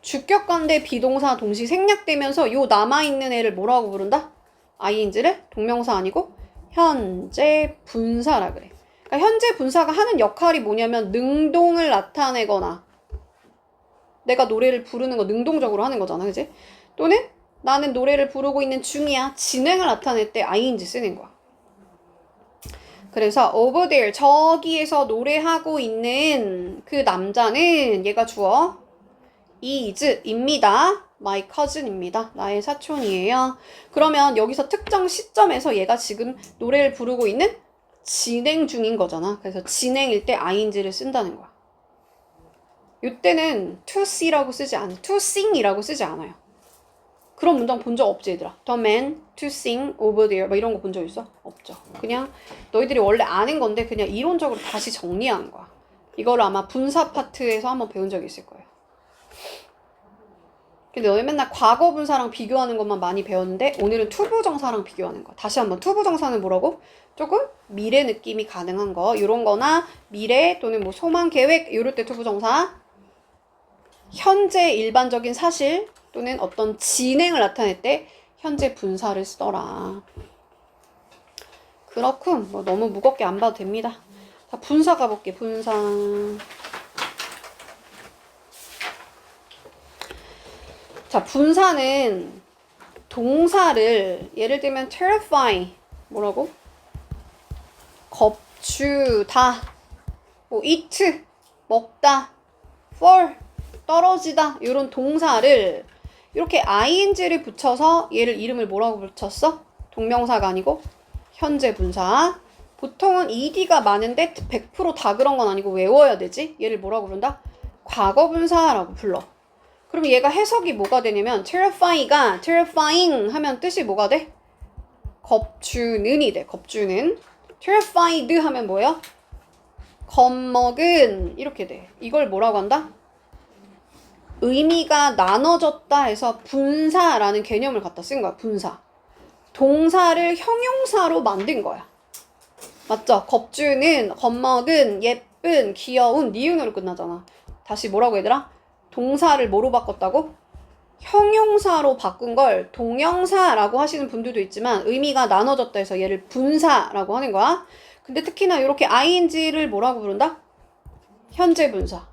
주격관대 비동사 동시 생략되면서 요 남아있는 애를 뭐라고 부른다? ing를 동명사 아니고 현재 분사라 그래. 그러니까 현재 분사가 하는 역할이 뭐냐면 능동을 나타내거나 내가 노래를 부르는 거 능동적으로 하는 거잖아. 그지? 또는 나는 노래를 부르고 있는 중이야. 진행을 나타낼 때 ing 쓰는 거야. 그래서 over there 저기에서 노래하고 있는 그 남자는 얘가 주어 is입니다. my cousin입니다. 나의 사촌이에요. 그러면 여기서 특정 시점에서 얘가 지금 노래를 부르고 있는 진행 중인 거잖아. 그래서 진행일 때 ing를 쓴다는 거야. 이때는 to sing이라고 쓰지 않아요. 그런 문장 본 적 없지 얘들아? The man to sing over there 뭐 이런 거 본 적 있어? 없죠. 그냥 너희들이 원래 아는 건데 그냥 이론적으로 다시 정리한 거야. 이거를 아마 분사 파트에서 한번 배운 적이 있을 거예요. 근데 너희 맨날 과거 분사랑 비교하는 것만 많이 배웠는데 오늘은 투부정사랑 비교하는 거. 다시 한번 투부정사는 뭐라고? 조금 미래 느낌이 가능한 거. 이런 거나 미래 또는 뭐 소망 계획 이럴 때 투부정사. 현재 일반적인 사실 또는 어떤 진행을 나타낼 때 현재 분사를 쓰더라. 그렇군. 뭐 너무 무겁게 안 봐도 됩니다. 자, 분사 가볼게. 분사. 자, 분사는 동사를 예를 들면 terrify 뭐라고? 겁주다 뭐 eat 먹다 fall 떨어지다 이런 동사를 이렇게 ing를 붙여서 얘를 이름을 뭐라고 붙였어? 동명사가 아니고 현재 분사. 보통은 ed가 많은데 100% 그런 건 아니고 외워야 되지. 얘를 뭐라고 부른다? 과거 분사라고 불러. 그럼 얘가 해석이 뭐가 되냐면 terrifying 하면 뜻이 뭐가 돼? 겁주는이 돼. 겁주는. terrified 하면 뭐야? 겁먹은 이렇게 돼. 이걸 뭐라고 한다? 의미가 나눠졌다 해서 분사라는 개념을 갖다 쓴 거야. 분사. 동사를 형용사로 만든 거야. 맞죠? 겁주는, 겁먹은, 예쁜, 귀여운, 니은으로 끝나잖아. 다시 뭐라고 얘들아? 동사를 뭐로 바꿨다고? 형용사로 바꾼 걸 동형사라고 하시는 분들도 있지만 의미가 나눠졌다 해서 얘를 분사라고 하는 거야. 근데 특히나 이렇게 ing를 뭐라고 부른다? 현재 분사.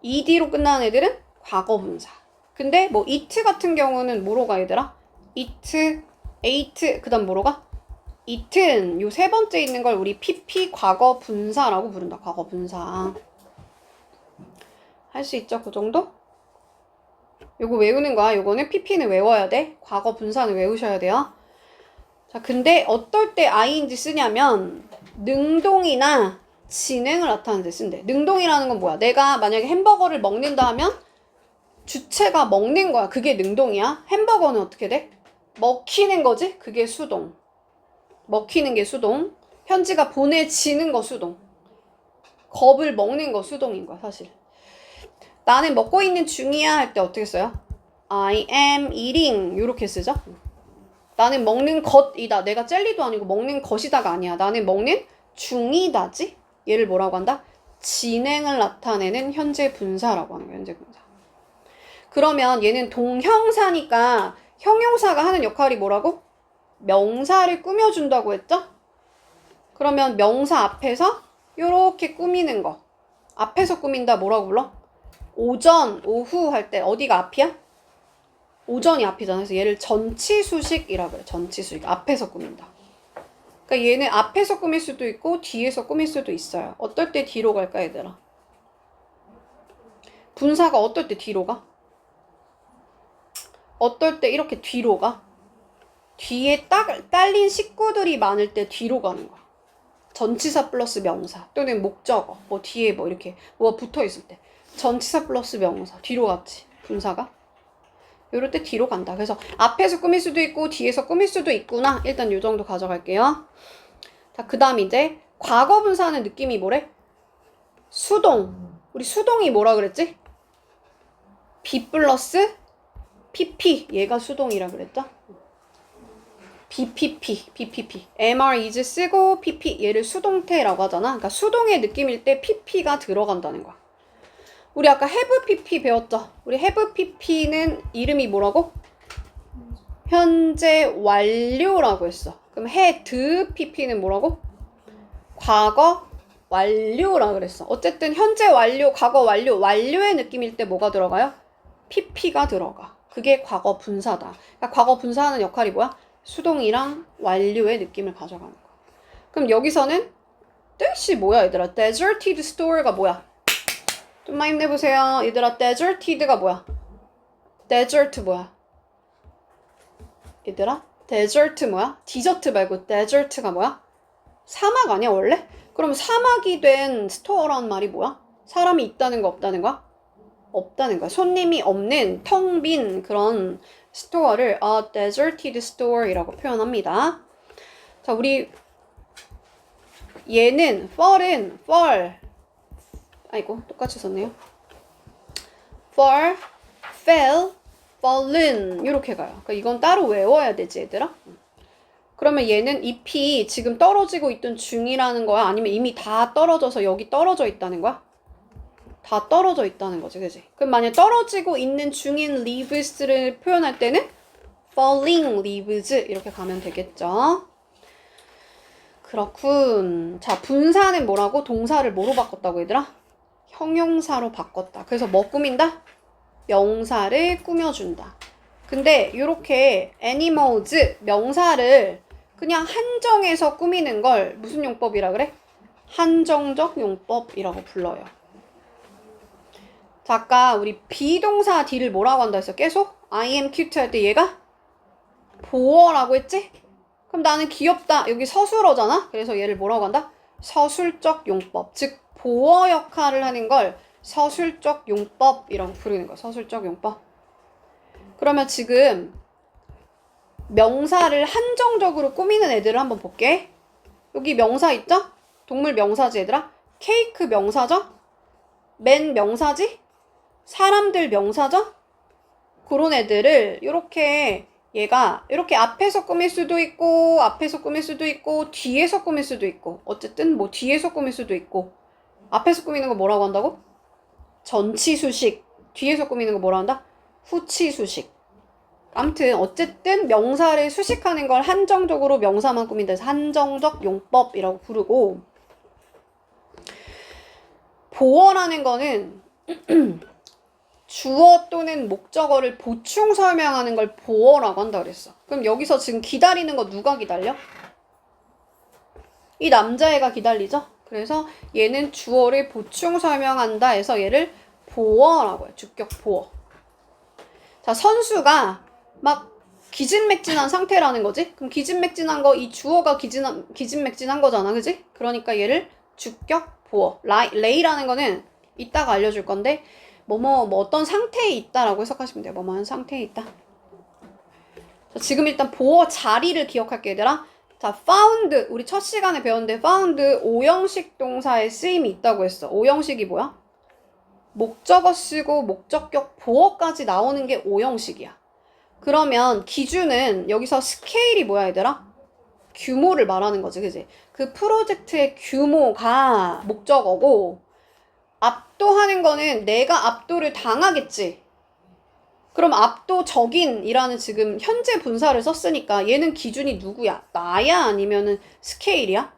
ed로 끝나는 애들은 과거 분사. 근데 뭐 it 같은 경우는 뭐로 가 얘들아? it, ate, 그 다음 뭐로 가? it은 요 세 번째 있는 걸 우리 pp 과거 분사라고 부른다. 과거 분사. 할 수 있죠? 그 정도? 요거 외우는 거야. 요거는 pp는 외워야 돼. 과거 분사는 외우셔야 돼요. 자, 근데 어떨 때 ing 쓰냐면 능동이나 진행을 나타내는 데 쓴대. 능동이라는 건 뭐야? 내가 만약에 햄버거를 먹는다 하면 주체가 먹는 거야. 그게 능동이야. 햄버거는 어떻게 돼? 먹히는 거지? 그게 수동. 먹히는 게 수동. 현지가 보내지는 거 수동. 겁을 먹는 거 수동인 거야, 사실. 나는 먹고 있는 중이야 할 때 어떻게 써요? I am eating 이렇게 쓰죠. 나는 먹는 것이다. 내가 젤리도 아니고 먹는 것이다가 아니야. 나는 먹는 중이다지. 얘를 뭐라고 한다? 진행을 나타내는 현재 분사라고 하는 거야. 현재 분사. 그러면 얘는 동형사니까 형용사가 하는 역할이 뭐라고? 명사를 꾸며준다고 했죠? 그러면 명사 앞에서 요렇게 꾸미는 거. 앞에서 꾸민다 뭐라고 불러? 오전, 오후 할 때 어디가 앞이야? 오전이 앞이잖아. 그래서 얘를 전치수식이라고 해요. 전치수식. 앞에서 꾸민다. 그러니까 얘는 앞에서 꾸밀 수도 있고 뒤에서 꾸밀 수도 있어요. 어떨 때 뒤로 갈까 얘들아? 분사가 어떨 때 뒤로 가? 어떨 때 이렇게 뒤로 가? 뒤에 딸린 식구들이 많을 때 뒤로 가는 거야. 전치사 플러스 명사 또는 목적어 뭐 뒤에 뭐 이렇게 뭐가 붙어있을 때 전치사 플러스 명사 뒤로 갔지 분사가. 이럴 때 뒤로 간다. 그래서 앞에서 꾸밀 수도 있고 뒤에서 꾸밀 수도 있구나. 일단 요 정도 가져갈게요. 자, 그 다음 이제 과거 분사는 느낌이 뭐래? 수동. 우리 수동이 뭐라 그랬지? be 플러스 pp. 얘가 수동이라 그랬죠? BPP. MR is 쓰고 PP. 얘를 수동태라고 하잖아. 그러니까 수동의 느낌일 때 PP가 들어간다는 거야. 우리 아까 have PP 배웠죠? 우리 have PP는 이름이 뭐라고? 현재 완료라고 했어. 그럼 had PP는 뭐라고? 과거 완료라고 그랬어. 어쨌든 현재 완료, 과거 완료, 완료의 느낌일 때 뭐가 들어가요? PP가 들어가. 그게 과거 분사다. 그러니까 과거 분사하는 역할이 뭐야? 수동이랑 완료의 느낌을 가져가는 거야. 그럼 여기서는 뜻이 뭐야 얘들아? deserted store가 뭐야? 좀만 힘내보세요. 얘들아 deserted가 뭐야? desert 뭐야? 얘들아 desert 뭐야? 디저트 말고 desert가 뭐야? 사막 아니야 원래? 그럼 사막이 된 스토어라는 말이 뭐야? 사람이 있다는 거 없다는 거야? 없다는 거야. 손님이 없는 텅 빈 그런 스토어를 a deserted store이라고 표현합니다. 자, 우리 얘는 fall은 fall 아이고 똑같이 썼네요. fall, fell, fallen 이렇게 가요. 그러니까 이건 따로 외워야 되지 얘들아. 그러면 얘는 잎이 지금 떨어지고 있던 중이라는 거야? 아니면 이미 다 떨어져서 여기 떨어져 있다는 거야? 다 떨어져 있다는 거지, 그지? 그럼 만약 떨어지고 있는 중인 leaves를 표현할 때는 falling leaves 이렇게 가면 되겠죠? 그렇군. 자, 분사는 뭐라고? 동사를 뭐로 바꿨다고 얘들아? 형용사로 바꿨다. 그래서 뭐 꾸민다? 명사를 꾸며준다. 근데 이렇게 animals, 명사를 그냥 한정해서 꾸미는 걸 무슨 용법이라 그래? 한정적 용법이라고 불러요. 자, 아까 우리 비동사 D를 뭐라고 한다 했어? 계속? I am cute 할 때 얘가 보어라고 했지? 그럼 나는 귀엽다. 여기 서술어잖아? 그래서 얘를 뭐라고 한다? 서술적 용법. 즉, 보어 역할을 하는 걸 서술적 용법이라고 부르는 거야. 서술적 용법. 그러면 지금 명사를 한정적으로 꾸미는 애들을 한번 볼게. 여기 명사 있죠? 동물 명사지 얘들아? 케이크 명사죠? 맨 명사지? 사람들 명사죠? 그런 애들을 이렇게 얘가 이렇게 앞에서 꾸밀 수도 있고 앞에서 꾸밀 수도 있고 뒤에서 꾸밀 수도 있고 어쨌든 뭐 뒤에서 꾸밀 수도 있고 앞에서 꾸미는 거 뭐라고 한다고? 전치수식. 뒤에서 꾸미는 거 뭐라 한다? 후치수식. 아무튼 어쨌든 명사를 수식하는 걸 한정적으로 명사만 꾸민다 해서 한정적 용법이라고 부르고 보어라는 거는 주어 또는 목적어를 보충 설명하는 걸 보어라고 한다 그랬어. 그럼 여기서 지금 기다리는 거 누가 기다려? 이 남자애가 기다리죠? 그래서 얘는 주어를 보충 설명한다 해서 얘를 보어라고 해요. 주격 보어. 자, 선수가 막 기진맥진한 상태라는 거지? 그럼 기진맥진한 거, 이 주어가 기진맥진한 거잖아. 그지? 그러니까 얘를 주격 보어. 레이라는 거는 이따가 알려줄 건데 뭐 어떤 상태에 있다라고 해석하시면 돼요. 뭐뭐한 상태에 있다. 자, 지금 일단 보어 자리를 기억할게 얘들아. 자, found 우리 첫 시간에 배웠는데 found 5형식 동사의 쓰임이 있다고 했어. 5형식이 뭐야? 목적어 쓰고 목적격 보어까지 나오는 게 5형식이야. 그러면 기준은 여기서 스케일이 뭐야 얘들아? 규모를 말하는 거지, 그지? 그 프로젝트의 규모가 목적어고 압도하는 거는 내가 압도를 당하겠지. 그럼 압도적인이라는 지금 현재 분사를 썼으니까 얘는 기준이 누구야? 나야? 아니면은 스케일이야?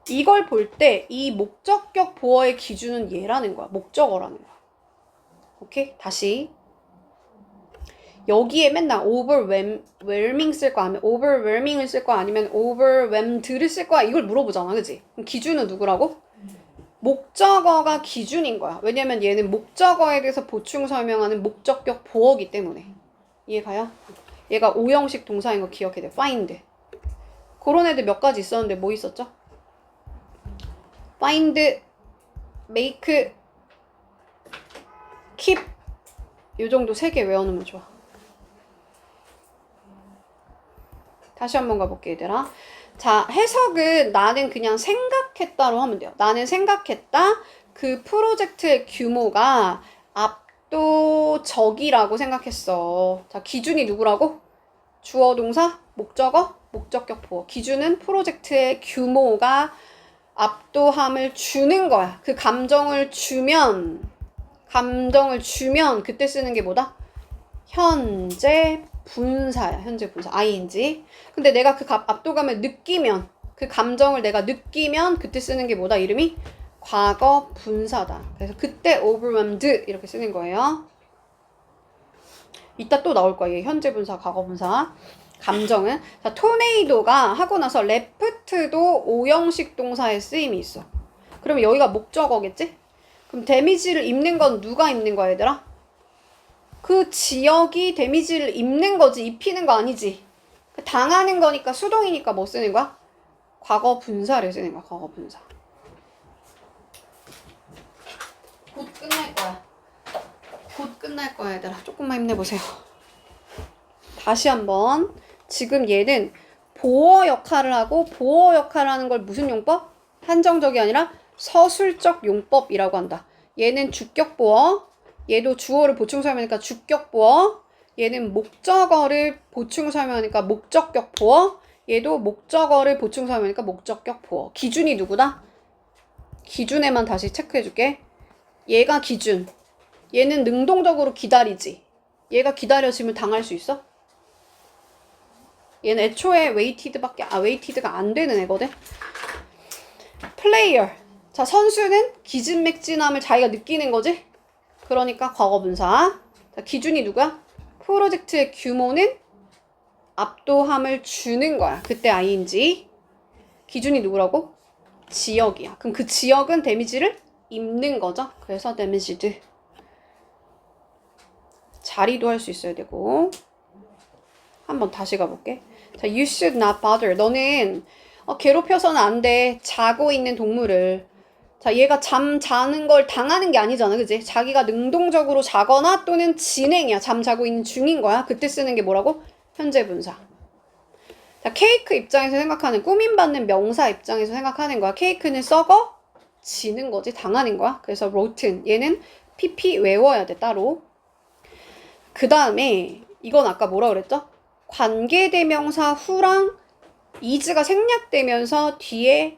이걸 볼 때 이 목적격 보어의 기준은 얘라는 거야. 목적어라는 거야. 오케이? 다시. 여기에 맨날 overwhelming 쓸 거 아니면 overwhelming을 쓸 거 아니면 overwhelmed를 쓸 거야. 이걸 물어보잖아. 그지? 그럼 기준은 누구라고? 목적어가 기준인 거야. 왜냐면 얘는 목적어에 대해서 보충 설명하는 목적격 보어기 때문에. 이해가요? 얘가 5형식 동사인 거 기억해야 돼. find. 그런 애들 몇 가지 있었는데 뭐 있었죠? find, make, keep. 요 정도 3개 외워놓으면 좋아. 다시 한번 가볼게 얘들아. 자, 해석은 나는 그냥 생각했다로 하면 돼요. 나는 생각했다. 그 프로젝트의 규모가 압도적이라고 생각했어. 자, 기준이 누구라고? 주어 동사, 목적어, 목적격 보어. 기준은 프로젝트의 규모가 압도함을 주는 거야. 그 감정을 주면 그때 쓰는 게 뭐다? 현재 분사야. 현재 분사. ing. 근데 내가 그 압도감을 느끼면, 그 감정을 내가 느끼면 그때 쓰는 게 뭐다? 이름이 과거 분사다. 그래서 그때 overwhelmed 이렇게 쓰는 거예요. 이따 또 나올 거예요. 현재 분사, 과거 분사. 감정은. 자, 토네이도가 하고 나서 left도 5형식 동사의 쓰임이 있어. 그러면 여기가 목적어겠지? 그럼 데미지를 입는 건 누가 입는 거야, 얘들아? 그 지역이 데미지를 입는 거지, 입히는 거 아니지. 당하는 거니까 수동이니까 뭐 쓰는 거야? 과거 분사를 쓰는 거야, 과거 분사. 곧 끝날 거야. 곧 끝날 거야, 얘들아. 조금만 힘내보세요. 다시 한번. 지금 얘는 보어 역할을 하고, 보어 역할을 하는 걸 무슨 용법? 한정적이 아니라 서술적 용법이라고 한다. 얘는 주격 보어, 얘도 주어를 보충 설명하니까 주격 보어, 얘는 목적어를 보충 설명하니까 목적격 보어, 얘도 목적어를 보충 설명하니까 목적격 보어. 기준이 누구다? 기준에만 다시 체크해줄게. 얘가 기준. 얘는 능동적으로 기다리지. 얘가 기다려지면 당할 수 있어? 얘는 애초에 웨이티드가 안 되는 애거든? 플레이어. 자, 선수는 기진맥진함을 자기가 느끼는 거지? 그러니까 과거 분사. 자, 기준이 누구야? 프로젝트의 규모는 압도함을 주는 거야. 그때 ing. 기준이 누구라고? 지역이야. 그럼 그 지역은 데미지를 입는 거죠. 그래서 damaged. 자리도 할 수 있어야 되고. 한번 다시 가볼게. 자, you should not bother. 너는 괴롭혀서는 안 돼. 자고 있는 동물을. 자, 얘가 자는 걸 당하는 게 아니잖아. 그지? 자기가 능동적으로 자거나 또는 진행이야. 자고 있는 중인 거야. 그때 쓰는 게 뭐라고? 현재 분사. 자, 케이크 입장에서 생각하는, 꾸밈받는 명사 입장에서 생각하는 거야. 케이크는 썩어? 지는 거지. 당하는 거야. 그래서 rotten. 얘는 PP 외워야 돼, 따로. 그 다음에 이건 아까 뭐라 그랬죠? 관계대명사 후랑 is가 생략되면서 뒤에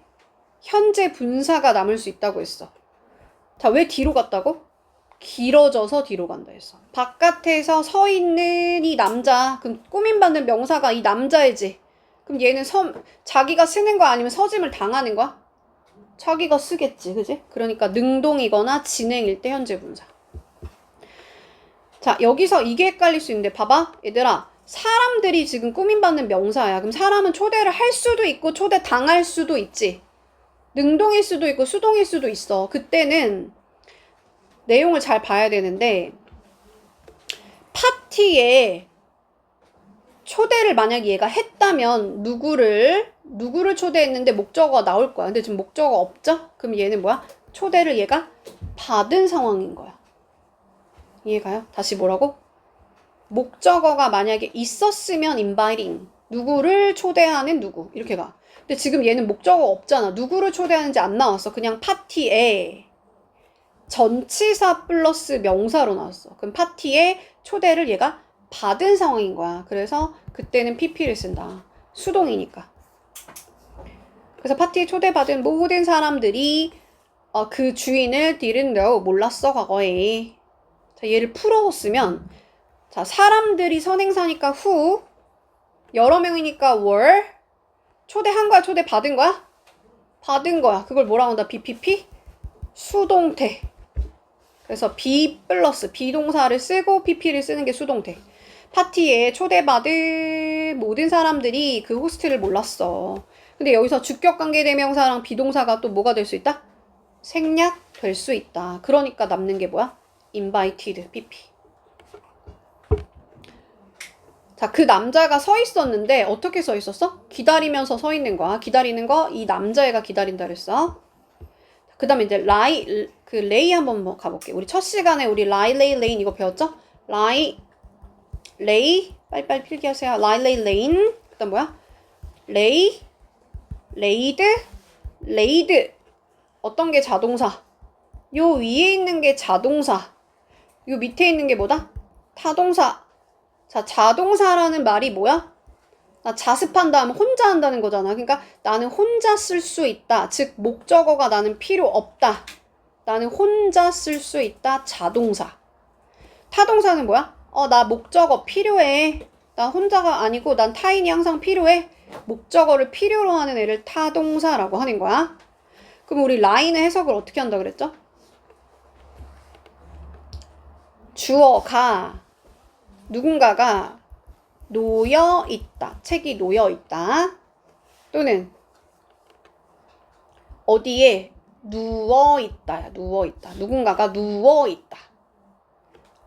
현재 분사가 남을 수 있다고 했어. 자, 왜 뒤로 갔다고? 길어져서 뒤로 간다 했어. 바깥에서 서 있는 이 남자, 그럼 꾸민받는 명사가 이 남자이지. 그럼 얘는 자기가 쓰는 거야 아니면 서짐을 당하는 거야? 자기가 쓰겠지, 그지? 그러니까 능동이거나 진행일 때 현재 분사. 자, 여기서 이게 헷갈릴 수 있는데 봐봐, 얘들아. 사람들이 지금 꾸민받는 명사야. 그럼 사람은 초대를 할 수도 있고 초대 당할 수도 있지. 능동일 수도 있고 수동일 수도 있어. 그때는 내용을 잘 봐야 되는데, 파티에 초대를 만약 얘가 했다면 누구를 초대했는데 목적어가 나올 거야. 근데 지금 목적어 없죠? 그럼 얘는 뭐야? 초대를 얘가 받은 상황인 거야. 이해가요? 다시 뭐라고? 목적어가 만약에 있었으면 inviting, 누구를 초대하는 누구, 이렇게 가. 근데 지금 얘는 목적어 없잖아. 누구를 초대하는지 안 나왔어. 그냥 파티에 전치사 플러스 명사로 나왔어. 그럼 파티에 초대를 얘가 받은 상황인 거야. 그래서 그때는 PP를 쓴다. 수동이니까. 그래서 파티에 초대받은 모든 사람들이 그 주인을 didn't know, 몰랐어, 과거에. 자, 얘를 풀어쓰면, 자, 사람들이 선행사니까 who, 여러 명이니까 were, 초대한 거야, 초대받은 거야? 받은 거야. 그걸 뭐라고 한다? BPP? 수동태. 그래서 be 플러스 비동사를 쓰고 PP를 쓰는 게 수동태. 파티에 초대받은 모든 사람들이 그 호스트를 몰랐어. 근데 여기서 주격관계대명사랑 비동사가 또 뭐가 될 수 있다? 생략될 수 있다. 그러니까 남는 게 뭐야? invited, PP. 자, 그 남자가 서 있었는데 어떻게 서 있었어? 기다리면서 서 있는 거야. 기다리는 거 이 남자애가 기다린다 그랬어. 그 다음에 이제 레이 한번 가볼게. 우리 첫 시간에 우리 레이, 레인 이거 배웠죠? 레이, 빨리빨리 필기하세요. 레이, 레인. 그 다음 뭐야? 레이, 레이드, 레이드. 어떤 게 자동사? 요 위에 있는 게 자동사. 요 밑에 있는 게 뭐다? 타동사. 자, 자동사라는 말이 뭐야? 나 자습한다 하면 혼자 한다는 거잖아. 그러니까 나는 혼자 쓸 수 있다. 즉 목적어가 나는 필요 없다. 나는 혼자 쓸 수 있다. 자동사. 타동사는 뭐야? 나 목적어 필요해. 나 혼자가 아니고 난 타인이 항상 필요해. 목적어를 필요로 하는 애를 타동사라고 하는 거야. 그럼 우리 라인의 해석을 어떻게 한다 그랬죠? 주어가 누군가가 놓여 있다. 책이 놓여 있다. 또는 어디에 누워 있다. 누워 있다. 누군가가 누워 있다.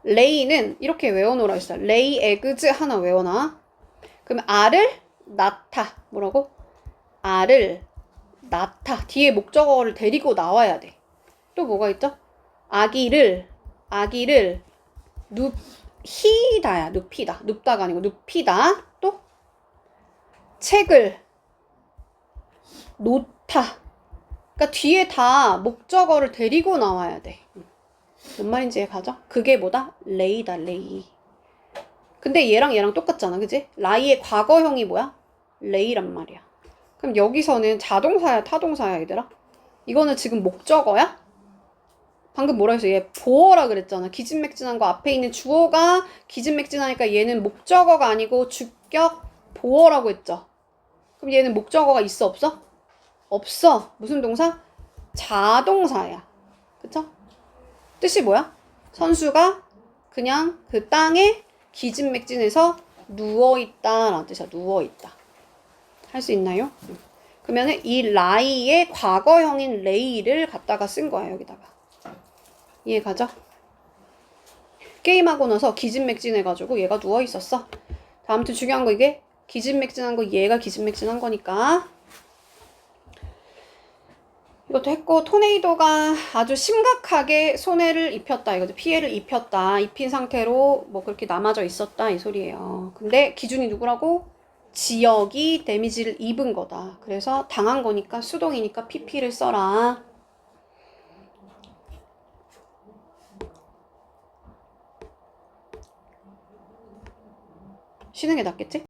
레이는 이렇게 외워놓으라 했어. 레이 에그즈 하나 외워놔. 그럼 알을 낳다. 뭐라고? 알을 낳다. 뒤에 목적어를 데리고 나와야 돼. 또 뭐가 있죠? 아기를 눕히다야. 눕히다. 눕다가 아니고 눕히다. 또 책을 놓다. 그러니까 뒤에 다 목적어를 데리고 나와야 돼. 뭔 말인지 이해가죠? 그게 뭐다? 레이다, 레이. 근데 얘랑 똑같잖아, 그지? 라이의 과거형이 뭐야? 레이란 말이야. 그럼 여기서는 자동사야, 타동사야, 얘들아? 이거는 지금 목적어야? 방금 뭐라 했어? 얘 보어라 그랬잖아. 기진맥진한 거 앞에 있는 주어가 기진맥진하니까 얘는 목적어가 아니고 주격 보어라고 했죠. 그럼 얘는 목적어가 있어, 없어? 없어. 무슨 동사? 자동사야. 그쵸? 뜻이 뭐야? 선수가 그냥 그 땅에 기진맥진해서 누워있다 라는 뜻이야. 누워있다. 할 수 있나요? 그러면은 이 라이의 과거형인 레이를 갖다가 쓴 거야. 여기다가. 이해가죠? 게임하고 나서 기진맥진해가지고 얘가 누워있었어. 아무튼 중요한 거 이게 기진맥진한 거 얘가 기진맥진한 거니까. 이것도 했고, 토네이도가 아주 심각하게 손해를 입혔다. 이거죠. 피해를 입혔다. 입힌 상태로 뭐 그렇게 남아져 있었다. 이 소리예요. 근데 기준이 누구라고? 지역이 데미지를 입은 거다. 그래서 당한 거니까 수동이니까 PP를 써라. 쉬는 게 낫겠지?